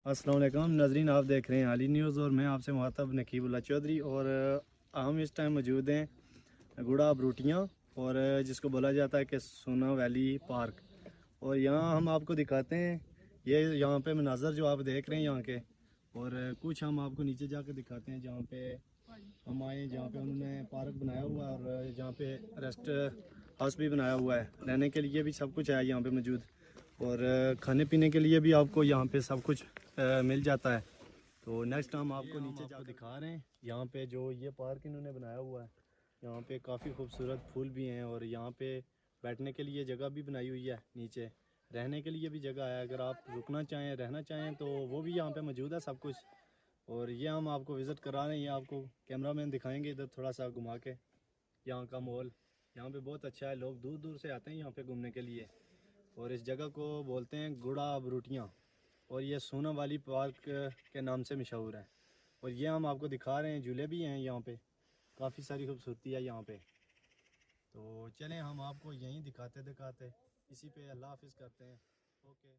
अस्सलाम वालेकुम नाजरीन, आप देख रहे हैं हाली न्यूज़ और मैं आपसे मुखातब नकीबुल्ला चौधरी। और हम इस टाइम मौजूद हैं गुड़ा बरूटियाँ, और जिसको बोला जाता है कि सोना वैली पार्क। और यहाँ हम आपको दिखाते हैं ये यहाँ पे मनाजर जो आप देख रहे हैं यहाँ के। और कुछ हम आपको नीचे जाकर दिखाते हैं जहाँ पे हम आए, जहाँ पे उन्होंने पार्क बनाया हुआ है और जहाँ पे रेस्ट हाउस भी बनाया हुआ है। रहने के लिए भी सब कुछ है यहाँ पे मौजूद, और खाने पीने के लिए भी आपको यहाँ पे सब कुछ मिल जाता है। तो नेक्स्ट हम आपको नीचे जाकर दिखा रहे हैं यहाँ पे जो ये पार्क इन्होंने बनाया हुआ है। यहाँ पे काफ़ी खूबसूरत फूल भी हैं, और यहाँ पे बैठने के लिए जगह भी बनाई हुई है। नीचे रहने के लिए भी जगह है, अगर आप रुकना चाहें रहना चाहें तो वो भी यहाँ पे मौजूद है सब कुछ। और ये हम आपको विज़िट करा रहे हैं, ये आपको कैमरा मैन दिखाएंगे इधर थोड़ा सा घुमा के। यहाँ का माहौल यहाँ पे बहुत अच्छा है, लोग दूर दूर से आते हैं यहाँ पे घूमने के लिए। और इस जगह को बोलते हैं गुड़ा बरूटियाँ, और ये सोना वाली पार्क के नाम से मशहूर है। और ये हम आपको दिखा रहे हैं, झूले भी हैं यहाँ पे, काफ़ी सारी खूबसूरती है यहाँ पे। तो चलें हम आपको यहीं दिखाते दिखाते इसी पे अल्लाह हाफिज़ करते हैं। ओके।